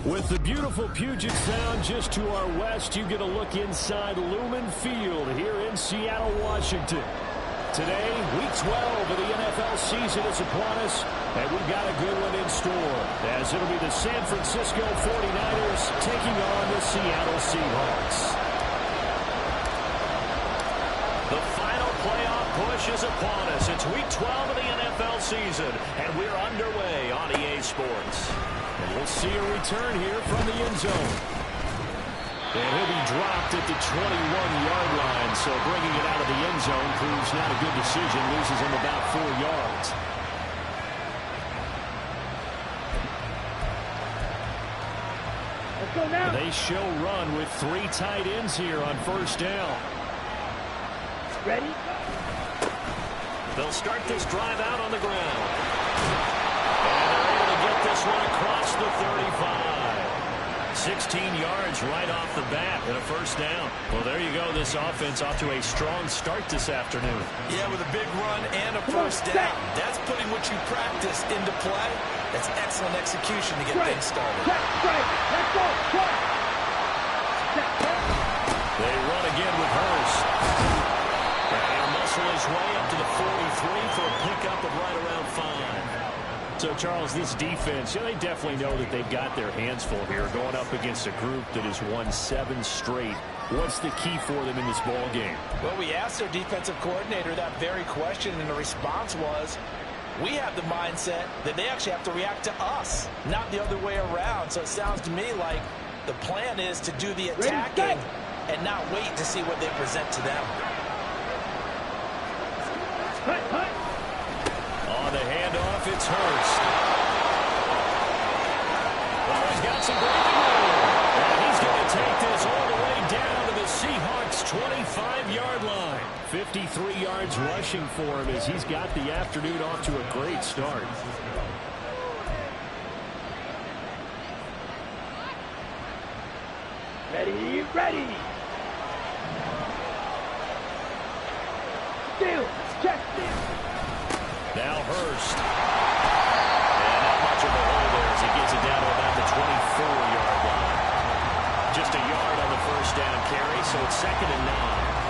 With the beautiful Puget Sound just to our west, you get a look inside Lumen Field here in Seattle, Washington. Today, Week 12 of the NFL season is upon us, and we've got a good one in store, as it'll be the San Francisco 49ers taking on the Seattle Seahawks. The final playoff push is upon us. It's Week 12 of the NFL season, and we're underway on EA Sports. And we'll see a return here from the end zone. And he'll be dropped at the 21-yard line, so bringing it out of the end zone proves not a good decision. Loses him about 4 yards. Let's go now. They show run with 3 tight ends here on first down. Ready? They'll start this drive out on the ground. Get this one across the 35. 16 yards right off the bat and a first down. Well, there you go. This offense off to a strong start this afternoon. Yeah, with a big run and a first down. That's putting what you practice into play. That's excellent execution to get things started. Let's go. They run again with Hurst. And he'll muscle his way up to the 43 for a pickup of right around 5. So, Charles, this defense, they definitely know that they've got their hands full here going up against a group that has won 7 straight. What's the key for them in this ball game? Well, we asked their defensive coordinator that very question, and the response was, we have the mindset that they actually have to react to us, not the other way around. So it sounds to me like the plan is to do the attacking and not wait to see what they present to them. On the handoff, it's Hurst. Well, he's got some breathing room. And he's going to take this all the way down to the Seahawks' 25-yard line. 53 yards rushing for him as he's got the afternoon off to a great start. Ready. Steal. Check. Now Hurst. And not much of a hole there as he gets it down to about the 24-yard line. Just a yard on the first down carry, so it's 2nd and 9.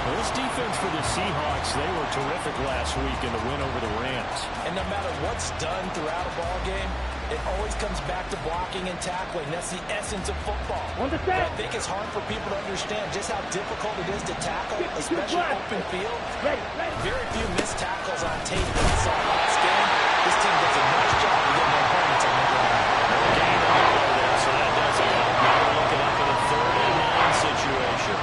Well, this defense for the Seahawks, they were terrific last week in the win over the Rams. And no matter what's done throughout a ball game, it always comes back to blocking and tackling. That's the essence of football. But I think it's hard for people to understand just how difficult it is to tackle, especially open field. Very few missed tackles on tape that we saw last game. This team does a nice job of getting their opponents on the ground. No gain on the play there, so that does it. Now we're looking up at a 3rd and 9 situation.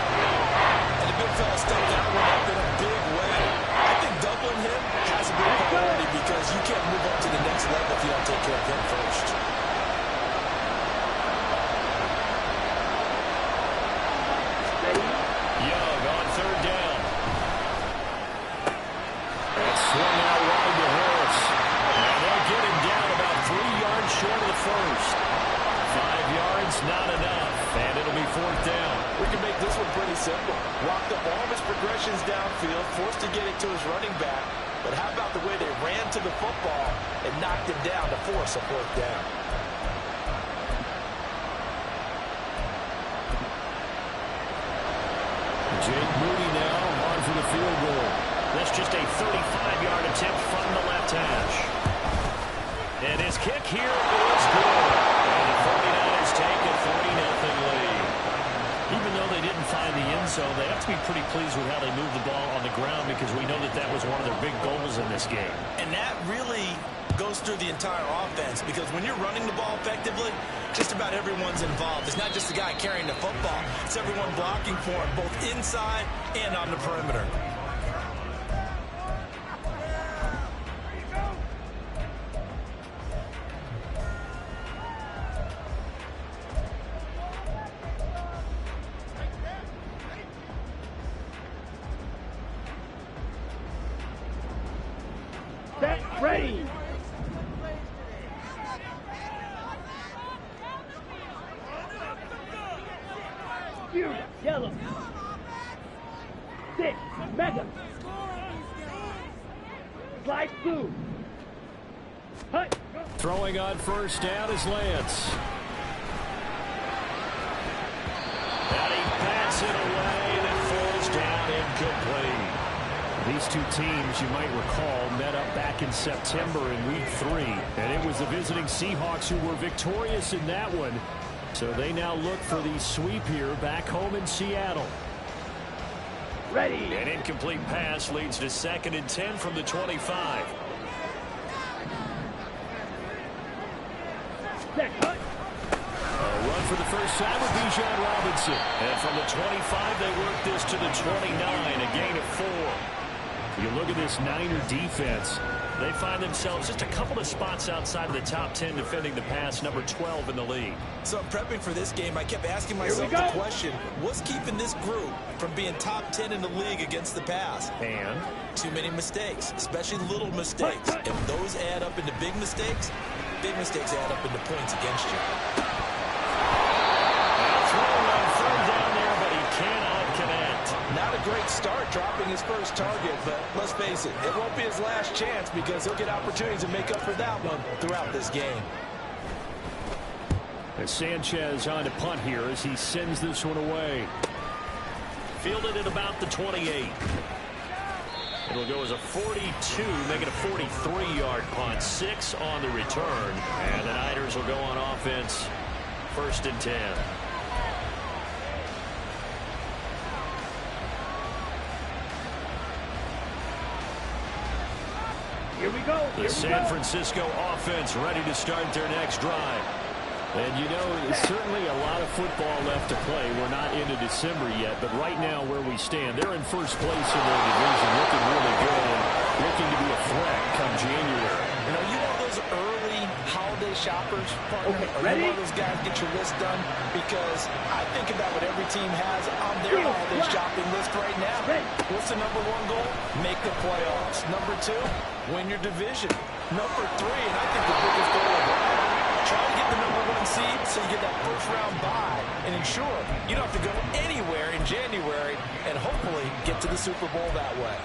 And the big fella stepped that one up in a big way. I think doubling him has a big priority because you can't move up to the next level if you don't take care of him first. Young on 3rd down. That's swung out wide to Hurst. And they'll get him down about 3 yards short of the first. 5 yards, not enough. And it'll be 4th down. We can make this one pretty simple. Walked up all of his progressions downfield, forced to get it to his running back. But how about the way they ran to the football and knocked him down to force a 4th down? Jake Moody now 35-yard attempt from the left hash. And his kick here is good. And the 49ers take a 40-0 lead. Even though they didn't find the end zone, they have to be pretty pleased with how they moved the ball on the ground, because we know that that was one of their big goals in this game. And that really goes through the entire offense, because when you're running the ball effectively, just about everyone's involved. It's not just the guy carrying the football. It's everyone blocking for him, both inside and on the perimeter. Set, ready. Yellow. 6, mega. Slide blue. Hut. Throwing on first down is Lance. And he bats it away, and it falls down incomplete. These two teams, you might recall, met up back in September in Week 3. And it was the visiting Seahawks who were victorious in that one. So they now look for the sweep here back home in Seattle. Ready. An incomplete pass leads to 2nd and 10 from the 25. Set, hut. A run for the first time with Bijan Robinson. And from the 25, they work this to the 29, a gain of 4. You look at this Niner defense, they find themselves just a couple of spots outside of the top 10 defending the pass, number 12 in the league. So prepping for this game, I kept asking myself the question, what's keeping this group from being top 10 in the league against the pass? And too many mistakes, especially little mistakes. If those add up into big mistakes add up into points against you. Throwing on third down there, but he cannot connect. Not a great start dropping his first target, but let's face it, it won't be his last chance, because he'll get opportunities to make up for that one throughout this game. As Sanchez on to punt here as he sends this one away. Fielded at about the 28. It'll go as a 42, make it a 43-yard punt. 6 on the return. And the Niners will go on offense. 1st and 10. Here we go. The San Francisco offense ready to start their next drive. And you know, there's certainly a lot of football left to play. We're not into December yet, but right now where we stand, they're in first place in their division, looking really good, and looking to be a threat come January. You know those early holiday shoppers, partner? Okay, Are ready? you one of those guys get your list done? Because I think about what every team has on their holiday shopping list right now. Ready. What's the number 1 goal? Make the playoffs. Number 2, win your division. Number 3, and I think the biggest goal of all, try to get the number 1 seed so you get that first-round bye and ensure you don't have to go anywhere in January and hopefully get to the Super Bowl that way.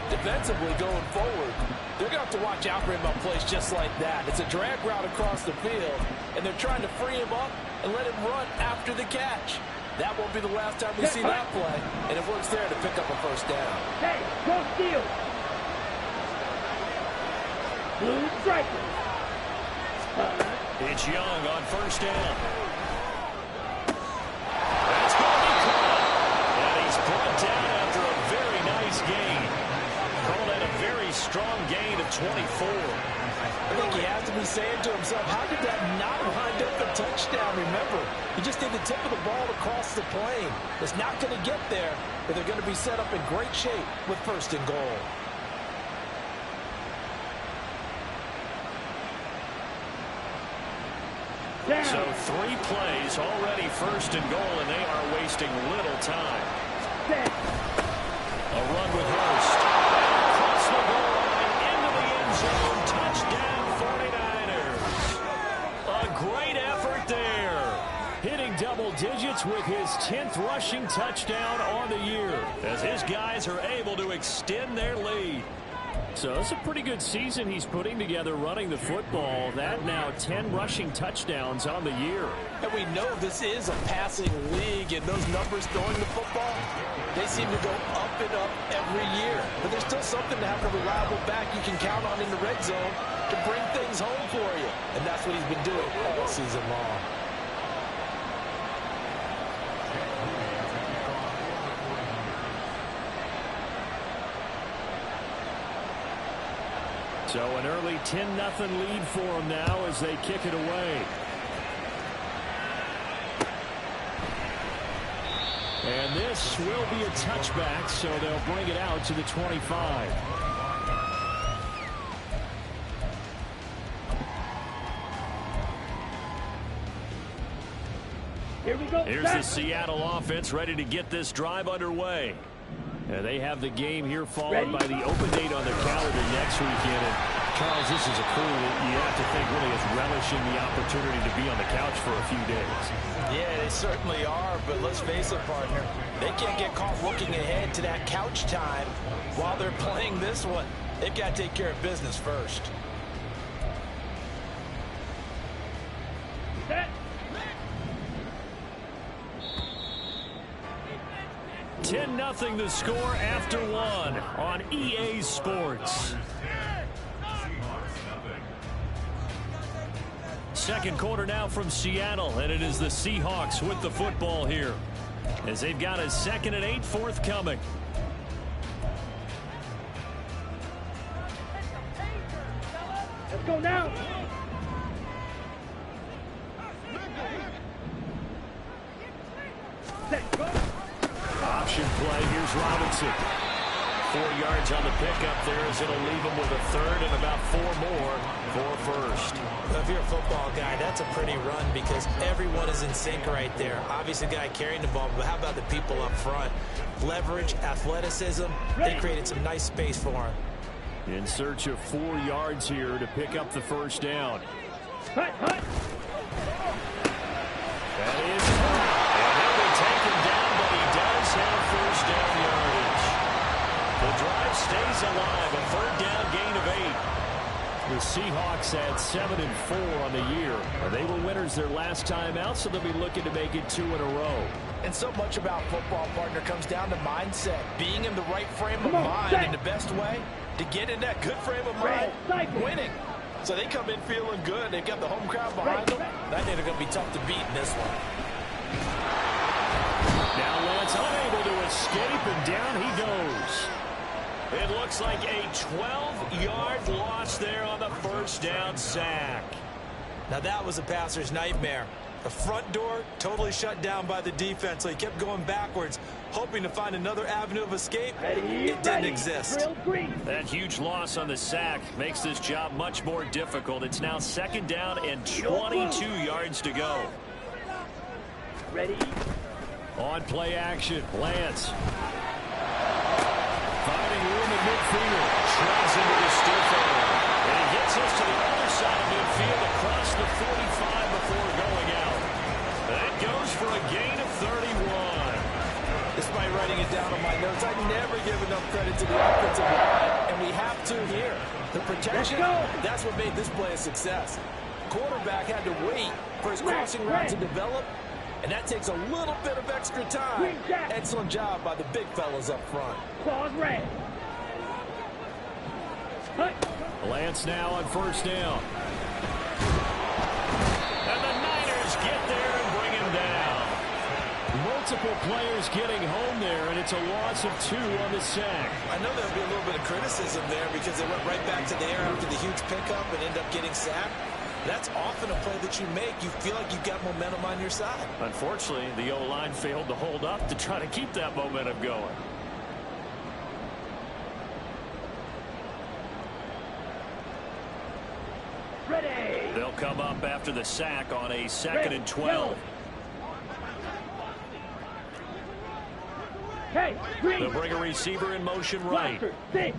Defensively going forward, they're going to have to watch out for him on plays just like that. It's a drag route across the field, and they're trying to free him up and let him run after the catch. That won't be the last time we see that play, and it works there to pick up a first down. Hey, go steal. Blue striker. It's Young on first down. That's going to be caught. And he's brought down after a very nice gain. Called that a very strong gain of 24. I think he has to be saying to himself, how did that not wind up a touchdown? Remember, you just need the tip of the ball across the plane. It's not going to get there, but they're going to be set up in great shape with 1st and goal. So 3 plays already 1st and goal, and they are wasting little time. A run with Hurst. Across the goal line, into the end zone. Touchdown 49ers. A great effort there. Hitting double digits with his 10th rushing touchdown on the year, as his guys are able to extend their lead. So it's a pretty good season he's putting together running the football. That now 10 rushing touchdowns on the year. And we know this is a passing league, and those numbers throwing the football, they seem to go up and up every year. But there's still something to have a reliable back you can count on in the red zone to bring things home for you. And that's what he's been doing all season long. So an early 10-0 lead for them now as they kick it away. And this will be a touchback, so they'll bring it out to the 25. Here we go. Here's the Seattle offense ready to get this drive underway. They have the game here followed by the open date on their calendar next weekend. And Charles, this is a crew that you have to think really is relishing the opportunity to be on the couch for a few days. Yeah, they certainly are, but let's face it, partner. They can't get caught looking ahead to that couch time while they're playing this one. They've got to take care of business first. Set. 10-0 the score after one on EA Sports. Second quarter now from Seattle, and it is the Seahawks with the football here as they've got a 2nd and 8 forthcoming. Let's go now. Set. Go. Option play. Here's Robinson. 4 yards on the pickup there as it'll leave him with a third and about 4 more for first. Well, if you're a football guy, that's a pretty run because everyone is in sync right there. Obviously, the guy carrying the ball, but how about the people up front? Leverage, athleticism, they created some nice space for him. In search of 4 yards here to pick up the first down. Hut, hut. That is and he'll be taken down, but he does have first down yardage. The drive stays alive, a 3rd down gain of 8. The Seahawks had 7 and 4 on the year. They were winners their last time out, so they'll be looking to make it 2 in a row. And so much about football, partner, comes down to mindset. Being in the right frame of mind, and the best way to get in that good frame of mind, winning. So they come in feeling good. They've got the home crowd behind them. That they're going to be tough to beat in this one. Now Lance unable to escape, and down he goes. It looks like a 12-yard loss there on the first down sack. Now that was a passer's nightmare. The front door totally shut down by the defense, so he kept going backwards, hoping to find another avenue of escape. It didn't exist. That huge loss on the sack makes this job much more difficult. It's now 2nd down and 22 yards to go. Ready. On play action, Lance. Finding room in midfield. Shreds into the stiff end. And he gets us to the other side of midfield across the 45 before going out. That goes for a gain of 31. Despite writing it down on my notes, I never give enough credit to the offensive line, and we have to here. The protection, that's what made this play a success. Quarterback had to wait for his crossing route to develop, and that takes a little bit of extra time. Excellent job by the big fellas up front. Claws red. Lance now on first down. And the Niners get there and bring him down. Multiple players getting home there, and it's a loss of 2 on the sack. I know there'll be a little bit of criticism there because they went right back to the air after the huge pickup and end up getting sacked. That's often a play that you make. You feel like you've got momentum on your side. Unfortunately, the O-line failed to hold up to try to keep that momentum going. Ready. They'll come up after the sack on a 2nd and 12. Hey, green. They'll bring a receiver in motion right. Black,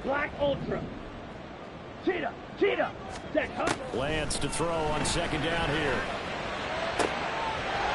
Black Ultra. Cheetah. Cheetah. Set, huh? Lance to throw on 2nd down here.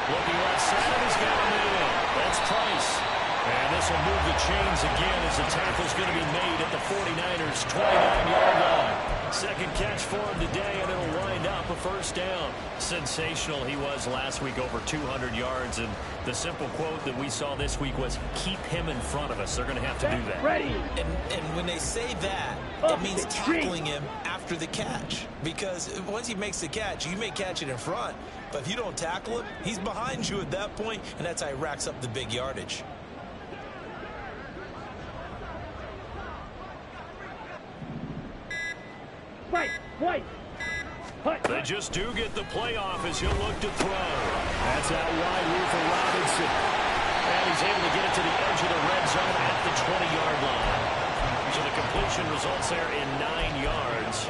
Looking left side, he's got him in. That's Price. And this will move the chains again as the tackle's going to be made at the 49ers' 29-yard line. Second catch for him today, and it'll wind up a first down. Sensational he was last week, over 200 yards. And the simple quote that we saw this week was, keep him in front of us. They're going to have to do that. Ready. And when they say that, it means tackling him after the catch. Because once he makes the catch, you may catch it in front. But if you don't tackle him, he's behind you at that point, and that's how he racks up the big yardage. Right. They just do get the playoff as he'll look to throw. That's out wide here for Robinson. And he's able to get it to the edge of the red zone at the 20-yard line. So the completion results there in 9 yards.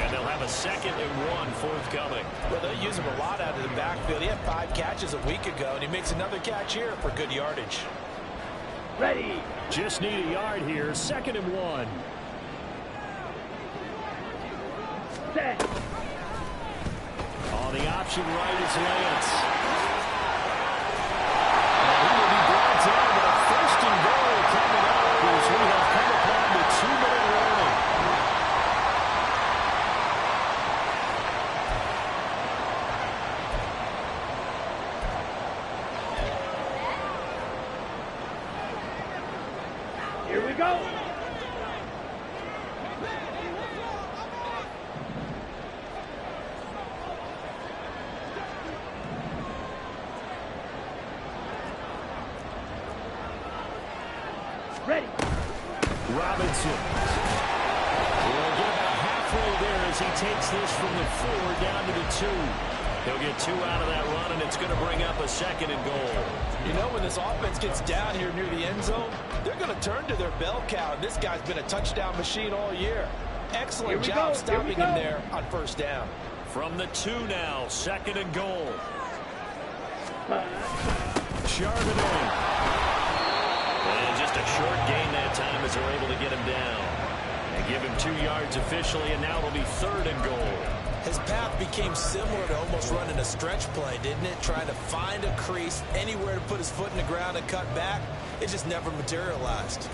And they'll have a 2nd and 1 forthcoming. Well, they'll use him a lot out of the backfield. He had 5 catches a week ago, and he makes another catch here for good yardage. Ready. Just need a yard here. 2nd and 1. Set. On the option right is Lance. And he will be brought down, but a 1st and goal coming up as we have come upon the 2-minute warning. Here we go. Ready. Robinson. He'll get about halfway there as he takes this from the 4 down to the 2. He'll get 2 out of that run, and it's going to bring up a 2nd and goal. You know, when this offense gets down here near the end zone, they're going to turn to their bell cow. This guy's been a touchdown machine all year. Excellent job stopping him there on 1st down. From the 2 now, 2nd and goal. Charbonnet. And just a short gain that time as they're able to get him down. They give him 2 yards officially, and now it'll be 3rd and goal. His path became similar to almost running a stretch play, didn't it? Trying to find a crease, anywhere to put his foot in the ground and cut back. It just never materialized.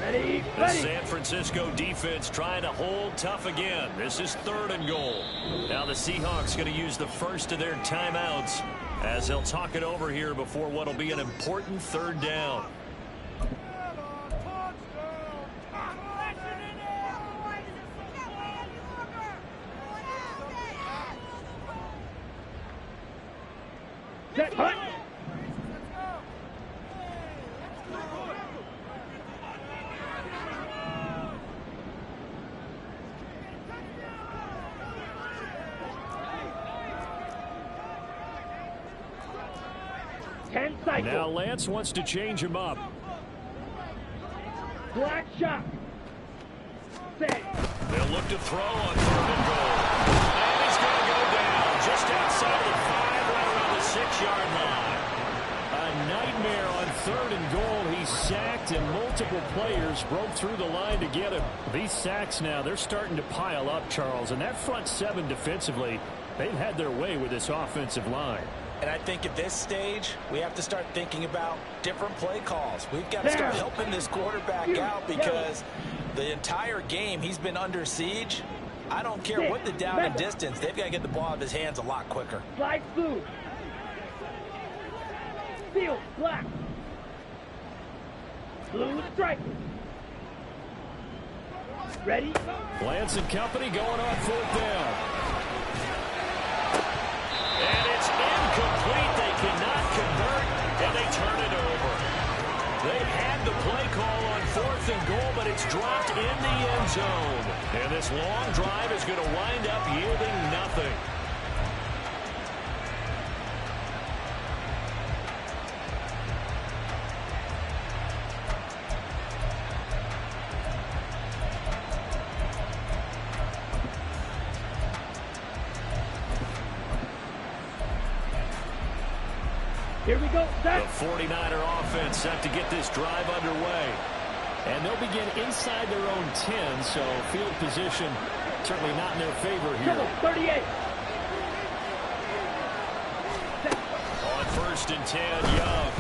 Ready. The San Francisco defense trying to hold tough again. This is 3rd and goal. Now the Seahawks going to use the first of their timeouts as they'll talk it over here before what will be an important 3rd down. Set. Hunt. Now Lance wants to change him up. Black shot. Set. They'll look to throw on 3rd and goal. And he's going to go down just outside of the 5, right around the 6-yard line. A nightmare on 3rd and goal. He's sacked, and multiple players broke through the line to get him. These sacks now, they're starting to pile up, Charles. And that front 7 defensively, they've had their way with this offensive line. And I think at this stage, we have to start thinking about different play calls. We've got to start helping this quarterback out because the entire game he's been under siege. I don't care what the down and distance. They've got to get the ball out of his hands a lot quicker. Slide blue. Field black. Blue stripe. Ready? Lance and company going on 4th down. And it's incomplete. They cannot convert, and they turn it over. They had the play call on 4th and goal, but it's dropped in the end zone. And this long drive is going to wind up yielding nothing. Here we go. The 49er offense set to get this drive underway. And they'll begin inside their own 10, so field position certainly not in their favor here. 38. On 1st 1st and 10, Young.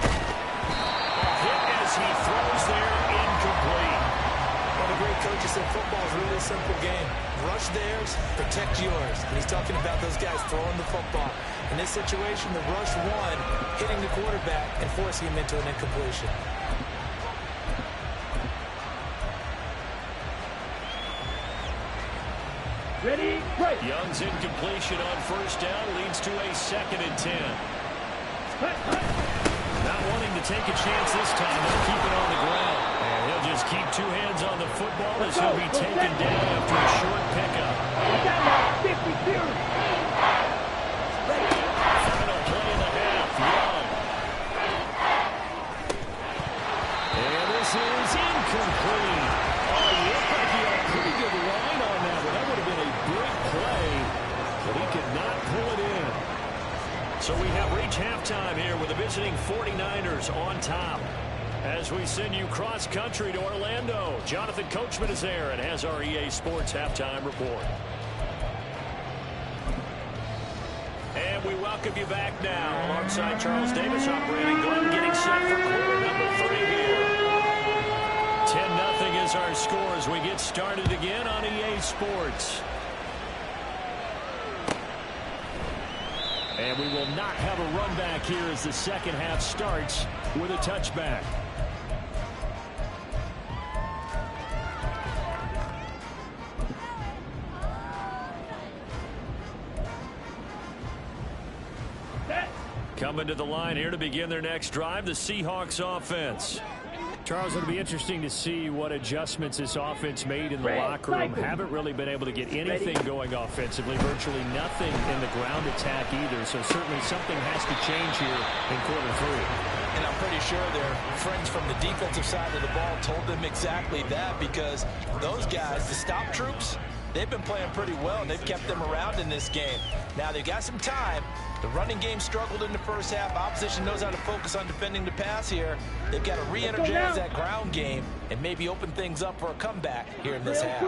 A hit as he throws there, incomplete. Well, the great coach said football is really a simple game. Rush theirs, protect yours. And he's talking about those guys throwing the football. In this situation, the rush one, hitting the quarterback and forcing him into an incompletion. Ready, break. Young's incompletion on 1st down leads to a 2nd and 10. Not wanting to take a chance this time. They'll keep it on the ground. And he'll just keep 2 hands on the football as he'll be taken down after a short pickup. Final play in the half, Young. And this is incomplete. Oh, he looked like he had a pretty good line on that one. That would have been a big play, but he could not pull it in. So we have reached halftime here with the visiting 49ers on top. As we send you cross-country to Orlando, Jonathan Coachman is there and has our EA Sports Halftime Report. And we welcome you back now alongside Charles Davis, I'm Brandon Glenn, getting set for quarter number 3 here. 10-0 is our score as we get started again on EA Sports. And we will not have a run back here as the second half starts with a touchback. Coming to the line here to begin their next drive, the Seahawks offense. Charles, it'll be interesting to see what adjustments this offense made in the locker room. Haven't really been able to get anything going offensively, virtually nothing in the ground attack either. So certainly something has to change here in quarter 3. And I'm pretty sure their friends from the defensive side of the ball told them exactly that, because those guys, the stop troops, they've been playing pretty well, and they've kept them around in this game. Now, they've got some time. The running game struggled in the first half. Opposition knows how to focus on defending the pass here. They've got to re-energize that ground game and maybe open things up for a comeback here in this half.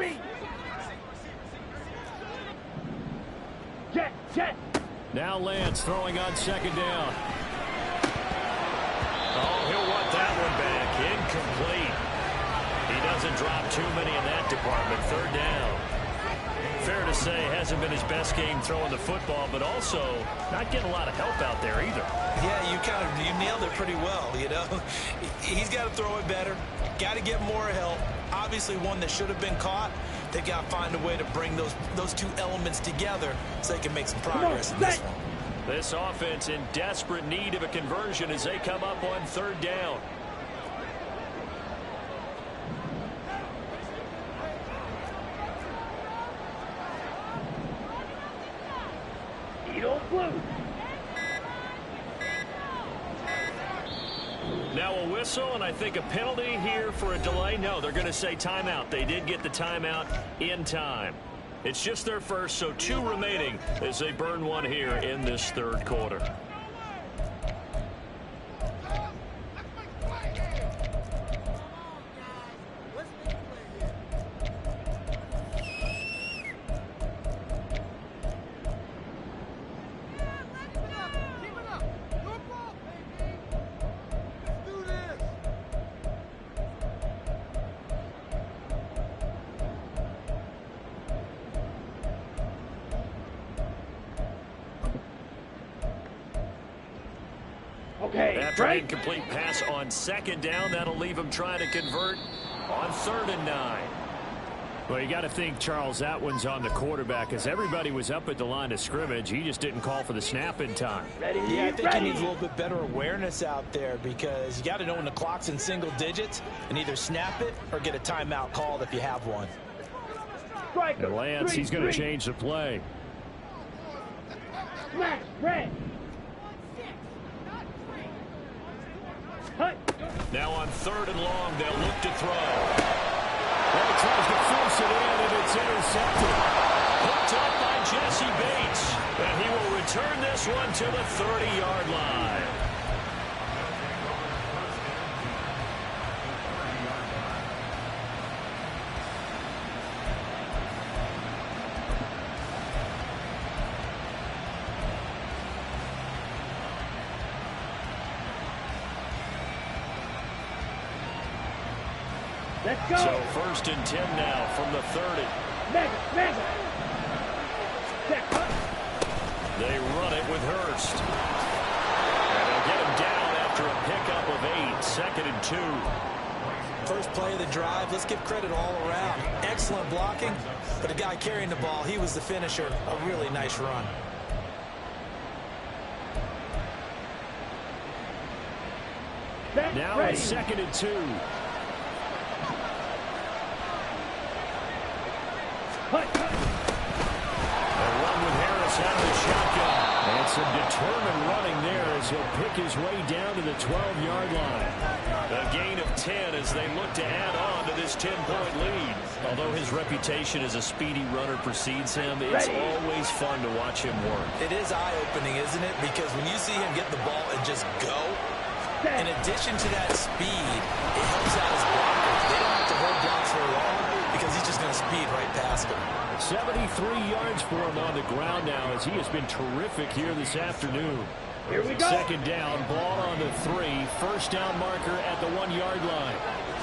Now Lance throwing on 2nd down. Oh, he'll want that one back. Incomplete. He doesn't drop too many in that department. 3rd down. Fair to say, hasn't been his best game throwing the football, but also not getting a lot of help out there either. Yeah, you nailed it pretty well, you know. He's got to throw it better. Got to get more help. Obviously one that should have been caught. They got to find a way to bring those 2 elements together so they can make some progress in this one. This offense in desperate need of a conversion as they come up on 3rd down. Now a whistle, and I think a penalty here for a delay. No, they're going to say timeout. They did get the timeout in time. It's just their first, so 2 remaining as they burn one here in this 3rd quarter. After an incomplete pass on 2nd down, that'll leave him trying to convert on 3rd and 9. Well, you got to think, Charles, that one's on the quarterback, as everybody was up at the line of scrimmage. He just didn't call for the snap in time. Yeah, I think he needs a little bit better awareness out there, because you got to know when the clock's in single digits and either snap it or get a timeout called if you have one. And Lance, he's going to change the play. Smash, red. Now on 3rd and long, they'll look to throw. Well, he tries to force it in, and it's intercepted. Hooked up by Jesse Bates. And he will return this one to the 30-yard line. Let's go. So 1st and 10 now from the 30. Mega. Check. They run it with Hurst. And they'll get him down after a pickup of 8. 2nd and 2. First play of the drive, let's give credit all around. Excellent blocking, but the guy carrying the ball, he was the finisher. A really nice run. Now it's 2nd and 2. They run with Harris out of the shotgun. And some determined running there as he'll pick his way down to the 12-yard line. A gain of 10 as they look to add on to this 10-point lead. Although his reputation as a speedy runner precedes him, it's always fun to watch him work. It is eye-opening, isn't it? Because when you see him get the ball and just go, in addition to that speed, it helps out his blockers. They don't have to hold blocks for long because he's just going to speed right past them. 73 yards for him on the ground now as he has been terrific here this afternoon. Here we go. 2nd down, ball on the 3. 1st down marker at the 1-yard line.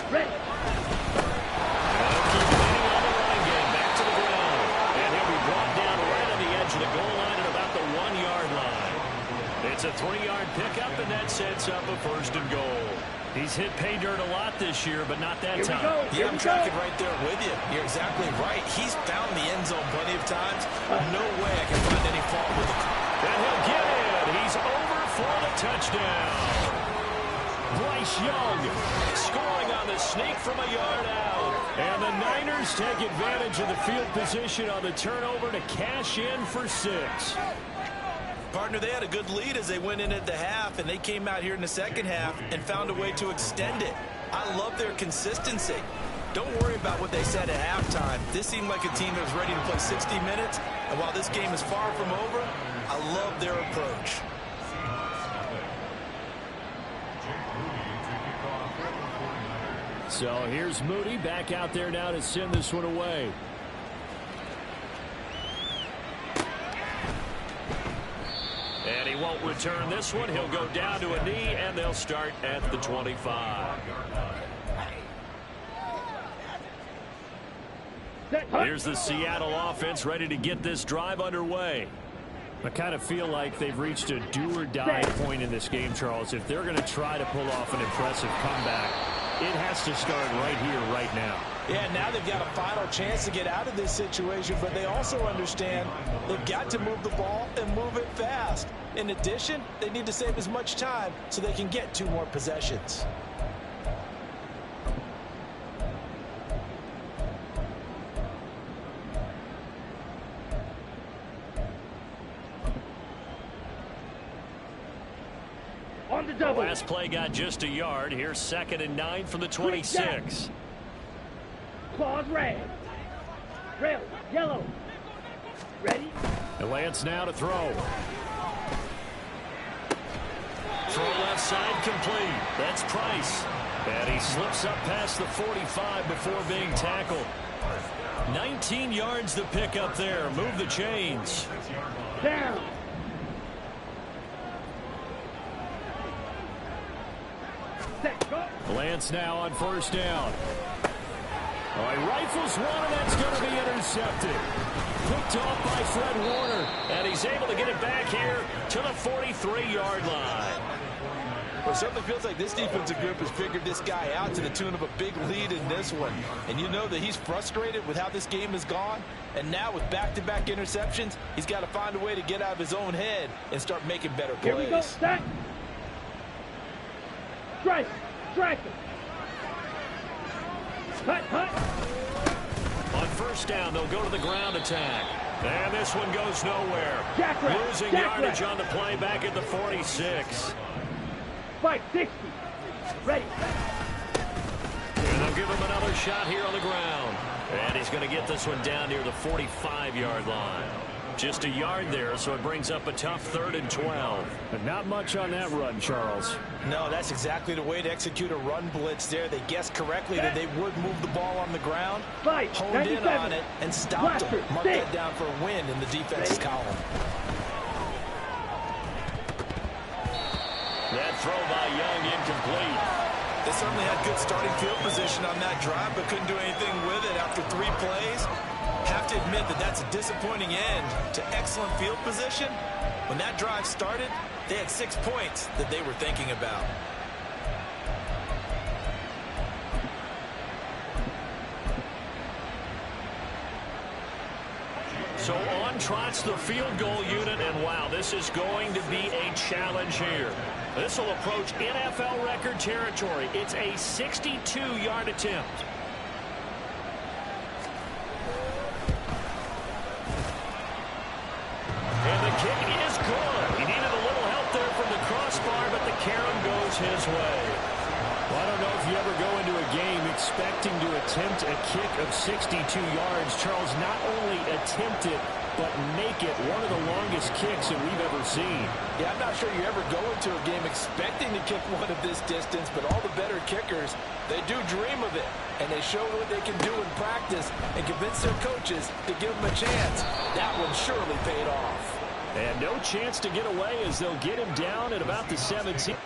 Ready. They'll keep leaning on the running game. Back to the ground. And he'll be brought down right on the edge of the goal line at about the 1-yard line. It's a 3-yard pickup, and that sets up a 1st and goal. He's hit pay dirt a lot this year, but not that time. Yeah, I'm tracking right there with you. You're exactly right. He's found the end zone plenty of times. No way I can find any fault with him. And he'll get in. He's over for the touchdown. Bryce Young scoring on the sneak from a yard out. And the Niners take advantage of the field position on the turnover to cash in for 6. Partner, they had a good lead as they went in at the half, and they came out here in the second half and found a way to extend it. I love their consistency. Don't worry about what they said at halftime. This seemed like a team that was ready to play 60 minutes, and while this game is far from over, I love their approach. So here's Moody back out there now to send this one away. And he won't return this one. He'll go down to a knee, and they'll start at the 25. Here's the Seattle offense ready to get this drive underway. I kind of feel like they've reached a do-or-die point in this game, Charles. If they're going to try to pull off an impressive comeback, it has to start right here, right now. Yeah, now they've got a final chance to get out of this situation, but they also understand they've got to move the ball and move it fast. In addition, they need to save as much time so they can get 2 more possessions. On the double. The last play got just a yard. Here's 2nd and 9 from the 26. Claws red. Red, yellow. Ready? The Lance now to throw. Throw left side complete. That's Price. And he slips up past the 45 before being tackled. 19 yards to pick up there. Move the chains. Down. Set, go. Lance now on 1st down. Oh, he rifles one, and that's going to be intercepted. Picked off by Fred Warner, and he's able to get it back here to the 43-yard line. Well, it certainly feels like this defensive group has figured this guy out to the tune of a big lead in this one. And you know that he's frustrated with how this game has gone. And now with back-to-back interceptions, he's got to find a way to get out of his own head and start making better plays. Here we go. Set. Strike. Strike it. Cut, cut. On 1st down, they'll go to the ground attack. And this one goes nowhere. Losing yardage on the play back at the 46. 560. Ready. And they'll give him another shot here on the ground. And he's going to get this one down near the 45-yard line. Just a yard there, so it brings up a tough 3rd and 12. But not much on that run, Charles. No, that's exactly the way to execute a run blitz there. They guessed correctly that they would move the ball on the ground, honed in on it, and stopped them. Mark that down for a win in the defense's column. That throw by Young incomplete. They certainly had good starting field position on that drive, but couldn't do anything with it after 3 plays. Have to admit that that's a disappointing end to excellent field position. When that drive started, they had 6 points that they were thinking about. So on trots the field goal unit, and wow, this is going to be a challenge here. This will approach NFL record territory. It's a 62-yard attempt. And the kick is good. He needed a little help there from the crossbar, but the carom goes his way. Well, I don't know if you ever go into a game expecting to attempt a kick of 62 yards. Charles, not only attempt it, but make it one of the longest kicks that we've ever seen. Yeah, I'm not sure you ever go into a game expecting to kick one of this distance, but all the better kickers, they do dream of it. And they show what they can do in practice and convince their coaches to give them a chance. That one surely paid off. And no chance to get away as they'll get him down at about the 17.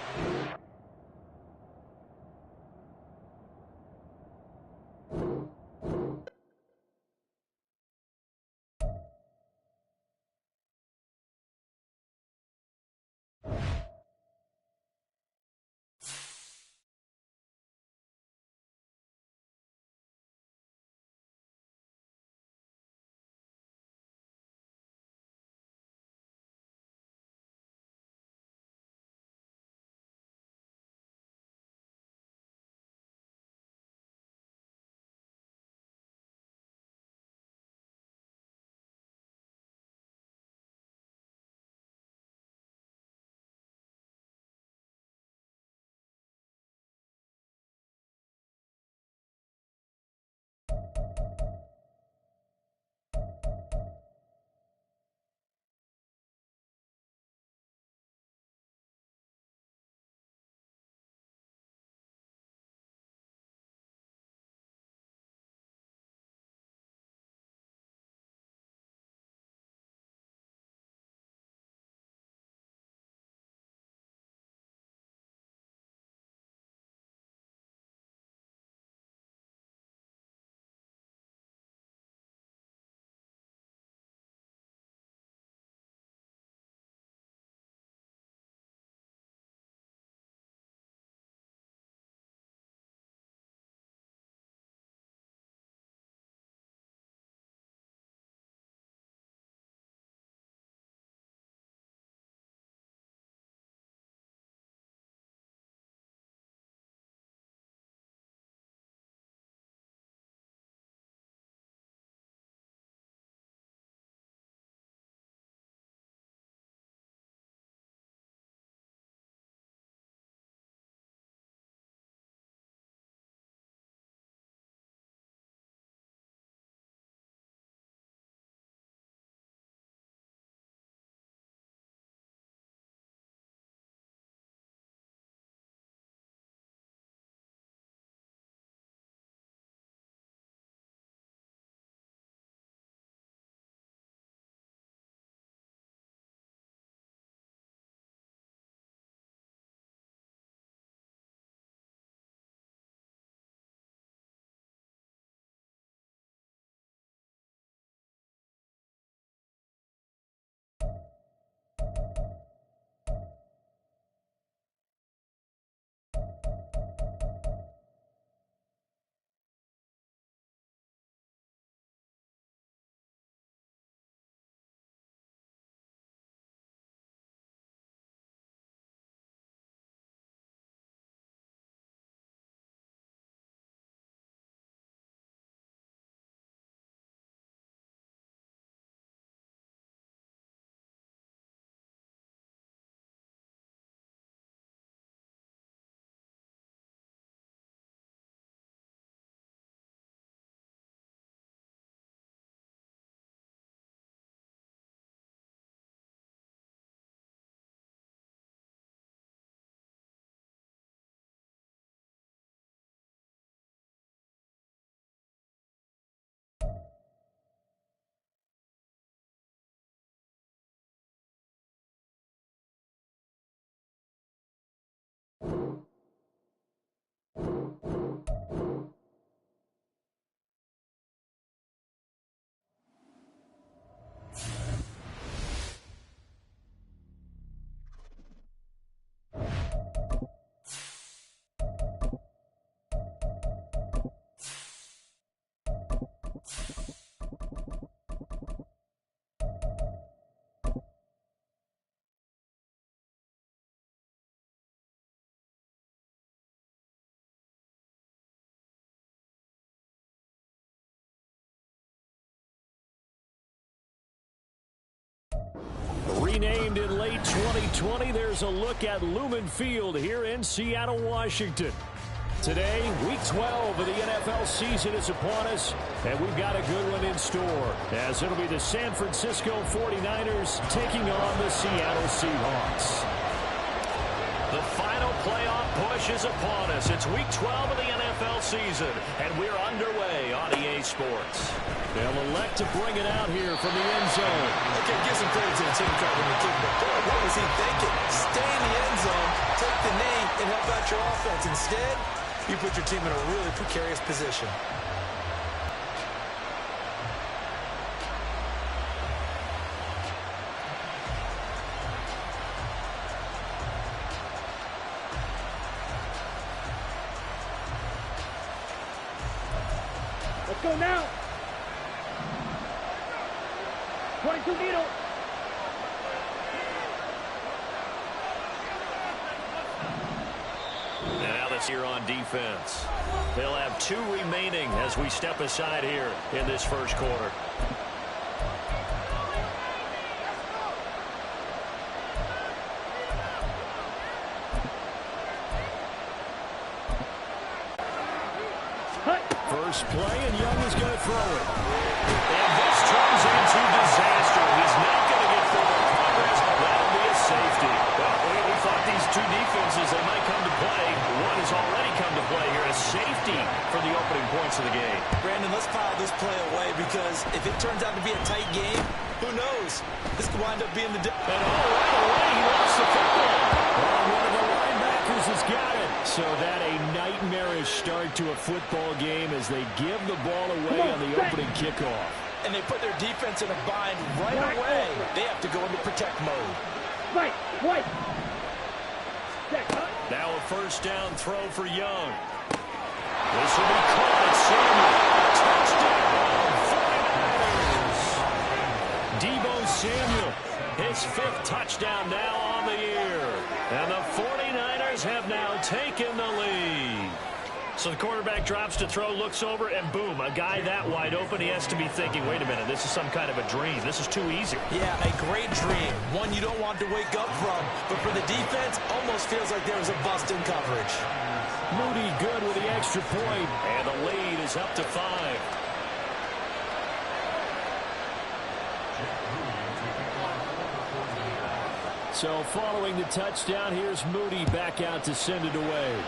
renamed in late 2020, there's a look at Lumen Field here in Seattle, Washington. Today, Week 12 of the NFL season is upon us, and we've got a good one in store, as it'll be the San Francisco 49ers taking on the Seattle Seahawks. The final playoff push is upon us. It's Week 12 of the NFL season, and we're underway on EA Sports. They'll elect to bring it out here from the end zone. Okay, give some credit to the team covering the kick, but boy, what was he thinking? Stay in the end zone, take the knee, and help out your offense. Instead, you put your team in a really precarious position. Let's go now. 22 needle. Now that's here on defense. They'll have 2 remaining as we step aside here in this first quarter. First play, and Young is going to throw it. And this turns into disaster. He's not going to get forward progress. That'll be a safety. Well, we thought these 2 defenses, they might come to play. One has already come to play here. A safety for the opening points of the game. Brandon, let's file this play away, because if it turns out to be a tight game, who knows? This could wind up being the difference. And right away, he lost the football. One of the linebackers has got it. So that a nightmarish start to a football game as they give the ball away on the opening kickoff. And they put their defense in a bind right away. They have to go into protect mode. Right. Now a first down throw for Young. This will be caught. Samuel. Touchdown, 49ers. Deebo Samuel, his 5th touchdown now on the year. And the 49ers have now taken the lead. So the quarterback drops to throw, looks over, and boom, a guy that wide open, he has to be thinking, wait a minute, this is some kind of a dream. This is too easy. Yeah, a great dream. One you don't want to wake up from. But for the defense, almost feels like there was a bust in coverage. Moody good with the extra point, and the lead is up to 5. So following the touchdown, here's Moody back out to send it away.